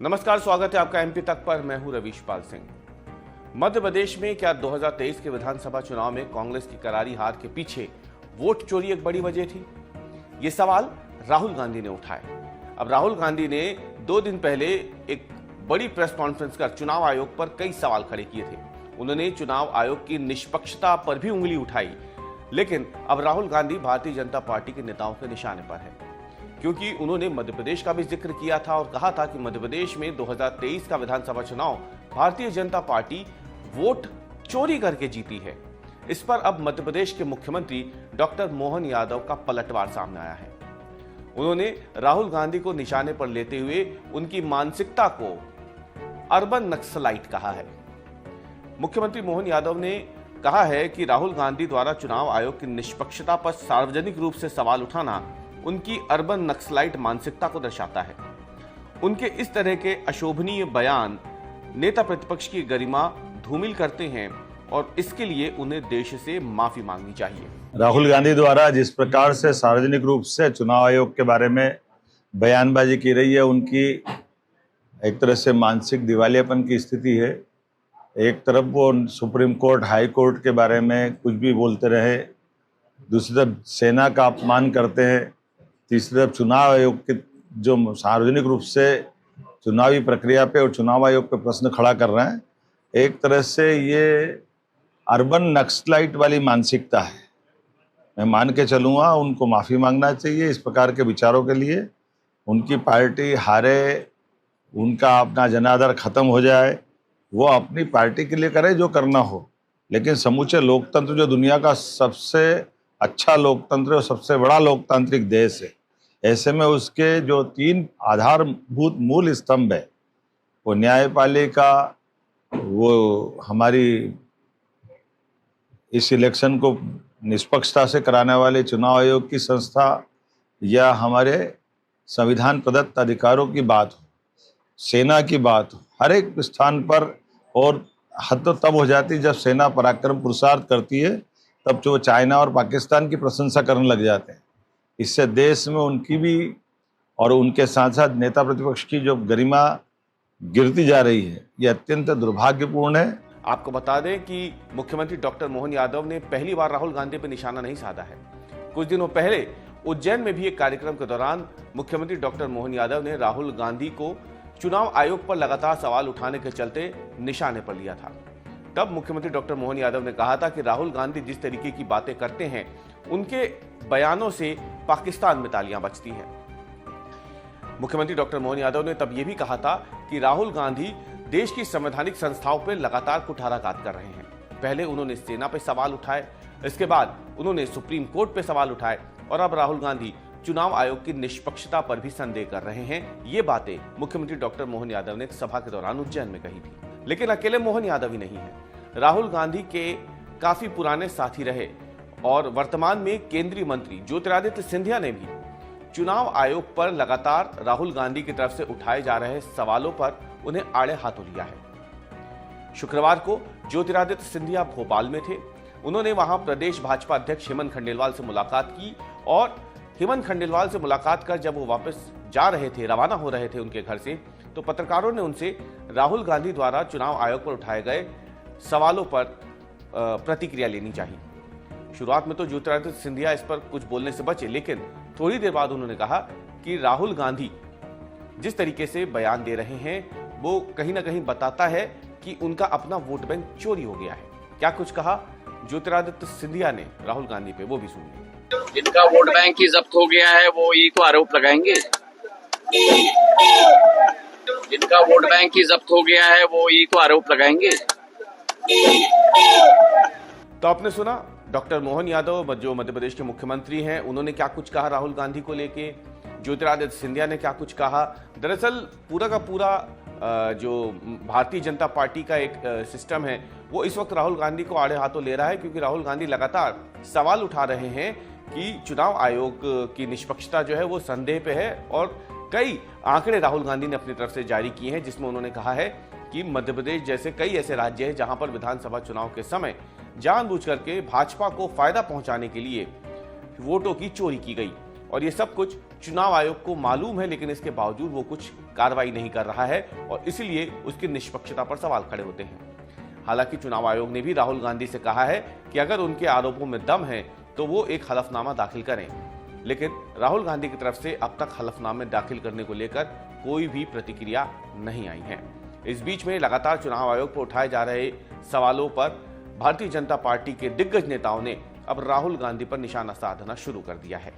नमस्कार, स्वागत है आपका एमपी तक पर। मैं हूं रवीशपाल सिंह। मध्य प्रदेश में क्या 2023 के विधानसभा चुनाव में कांग्रेस की करारी हार के पीछे वोट चोरी एक बड़ी वजह थी? ये सवाल राहुल गांधी ने उठाया। अब राहुल गांधी ने 2 दिन पहले एक बड़ी प्रेस कॉन्फ्रेंस कर चुनाव आयोग पर कई सवाल खड़े किए थे। उन्होंने चुनाव आयोग की निष्पक्षता पर भी उंगली उठाई, लेकिन अब राहुल गांधी भारतीय जनता पार्टी के नेताओं के निशाने पर है, क्योंकि उन्होंने मध्य प्रदेश का भी जिक्र किया था और कहा था कि मध्य प्रदेश में 2023 का विधानसभा चुनाव भारतीय जनता पार्टी वोट चोरी करके जीती है। इस पर अब मध्य प्रदेश के मुख्यमंत्री डॉक्टर मोहन यादव का पलटवार सामने आया है। उन्होंने राहुल गांधी को निशाने पर लेते हुए उनकी मानसिकता को अर्बन नक्सलाइट कहा है। मुख्यमंत्री मोहन यादव ने कहा है कि राहुल गांधी द्वारा चुनाव आयोग की निष्पक्षता पर सार्वजनिक रूप से सवाल उठाना उनकी अर्बन नक्सलाइट मानसिकता को दर्शाता है। उनके इस तरह के अशोभनीय बयान नेता प्रतिपक्ष की गरिमा धूमिल करते हैं और इसके लिए उन्हें देश से माफी मांगनी चाहिए। राहुल गांधी द्वारा जिस प्रकार से सार्वजनिक रूप से चुनाव आयोग के बारे में बयानबाजी की रही है, उनकी एक तरह से मानसिक दिवालियापन की स्थिति है। एक तरफ वो सुप्रीम कोर्ट, हाई कोर्ट के बारे में कुछ भी बोलते रहे, दूसरी तरफ सेना का अपमान करते हैं, तीसरी तरफ चुनाव आयोग के जो सार्वजनिक रूप से चुनावी प्रक्रिया पे और चुनाव आयोग पे प्रश्न खड़ा कर रहे हैं। एक तरह से ये अर्बन नक्सलाइट वाली मानसिकता है। मैं मान के चलूँगा, उनको माफ़ी मांगना चाहिए इस प्रकार के विचारों के लिए। उनकी पार्टी हारे, उनका अपना जनादर ख़त्म हो जाए, वो अपनी पार्टी के लिए करे जो करना हो, लेकिन समूचे लोकतंत्र जो दुनिया का सबसे अच्छा लोकतंत्र और सबसे बड़ा लोकतांत्रिक देश है, ऐसे में उसके जो 3 आधारभूत मूल स्तंभ है, वो न्यायपालिका, वो हमारी इस इलेक्शन को निष्पक्षता से कराने वाले चुनाव आयोग की संस्था, या हमारे संविधान प्रदत्त अधिकारों की बात हो, सेना की बात हो, हर एक स्थान पर। और हद तो तब हो जाती जब सेना पराक्रम पुरुषार्थ करती है, तब जो चाइना और पाकिस्तान की प्रशंसा करने लग जाते हैं। इससे देश में उनकी भी और उनके साथ साथ नेता प्रतिपक्ष की जो गरिमा गिरती जा रही है, ये अत्यंत दुर्भाग्यपूर्ण है। आपको बता दें कि मुख्यमंत्री डॉक्टर मोहन यादव ने पहली बार राहुल गांधी पर निशाना नहीं साधा है। कुछ दिनों पहले उज्जैन में भी एक कार्यक्रम के दौरान मुख्यमंत्री डॉक्टर मोहन यादव ने राहुल गांधी को चुनाव आयोग पर लगातार सवाल उठाने के चलते निशाने पर लिया था। तब मुख्यमंत्री डॉक्टर मोहन यादव ने कहा था कि राहुल गांधी जिस तरीके की बातें करते हैं, उनके बयानों से पाकिस्तान में तालियां बजती हैं। मुख्यमंत्री डॉक्टर मोहन यादव ने तब यह भी कहा था कि राहुल गांधी देश की संवैधानिक संस्थाओं पर लगातार कुठाराघात कर रहे हैं। पहले उन्होंने सेना पर सवाल उठाए, इसके बाद उन्होंने सुप्रीम कोर्ट पर सवाल उठाए और अब राहुल गांधी चुनाव आयोग की निष्पक्षता पर भी संदेह कर रहे हैं। ये बातें मुख्यमंत्री डॉक्टर मोहन यादव ने एक सभा के दौरान उज्जैन में कही थी। लेकिन अकेले मोहन यादव ही नहीं है। राहुल गांधी के काफी पुराने साथी रहे और वर्तमान में केंद्रीय मंत्री ज्योतिरादित्य सिंधिया ने भी चुनाव आयोग पर लगातार राहुल गांधी की तरफ से उठाए जा रहे सवालों पर उन्हें आड़े हाथों लिया है। शुक्रवार को ज्योतिरादित्य सिंधिया भोपाल में थे। उन्होंने वहां प्रदेश भाजपा अध्यक्ष हेमंत खंडेलवाल से मुलाकात की और हेमंत खंडेलवाल से मुलाकात कर जब वो वापस जा रहे थे, रवाना हो रहे थे उनके घर से, तो पत्रकारों ने उनसे राहुल गांधी द्वारा चुनाव आयोग पर उठाए गए सवालों पर प्रतिक्रिया लेनी चाहिए। शुरुआत में तो ज्योतिरादित्य सिंधिया इस पर कुछ बोलने से बचे, लेकिन थोड़ी देर बाद उन्होंने कहा कि राहुल गांधी जिस तरीके से बयान दे रहे हैं, वो कहीं ना कहीं बताता है कि उनका अपना वोट बैंक चोरी हो गया है। क्या कुछ कहा ज्योतिरादित्य सिंधिया ने राहुल गांधी पे, वो भी सुनिए। जिनका वोट बैंक ही जब्त हो गया है, वो यही तो आरोप लगाएंगे। जिनका वोट बैंक ही जब्त हो गया है, वो यही तो आरोप लगाएंगे। तो आपने सुना डॉक्टर मोहन यादव जो मध्य प्रदेश के मुख्यमंत्री हैं, उन्होंने क्या कुछ कहा राहुल गांधी को लेके। ज्योतिरादित्य सिंधिया ने क्या कुछ कहा। दरअसल पूरा का पूरा जो भारतीय जनता पार्टी का एक सिस्टम है, वो इस वक्त राहुल गांधी को आड़े हाथों ले रहा है, क्योंकि राहुल गांधी लगातार सवाल उठा रहे हैं कि चुनाव आयोग की निष्पक्षता जो है वो संदेह पे है। और कई आंकड़े राहुल गांधी ने अपनी तरफ से जारी किए हैं, जिसमें उन्होंने कहा है कि मध्य प्रदेश जैसे कई ऐसे राज्य हैं जहां पर विधानसभा चुनाव के समय जानबूझ करके भाजपा को फायदा पहुंचाने के लिए वोटों की चोरी की गई, और ये सब कुछ चुनाव आयोग को मालूम है, लेकिन इसके बावजूद वो कुछ कार्रवाई नहीं कर रहा है और इसलिए उसकी निष्पक्षता पर सवाल खड़े होते हैं। हालांकि चुनाव आयोग ने भी राहुल गांधी से कहा है कि अगर उनके आरोपों में दम है तो वो एक हलफनामा दाखिल करें, लेकिन राहुल गांधी की तरफ से अब तक हलफनामे दाखिल करने को लेकर कोई भी प्रतिक्रिया नहीं आई है। इस बीच में लगातार चुनाव आयोग पर उठाए जा रहे सवालों पर भारतीय जनता पार्टी के दिग्गज नेताओं ने अब राहुल गांधी पर निशाना साधना शुरू कर दिया है।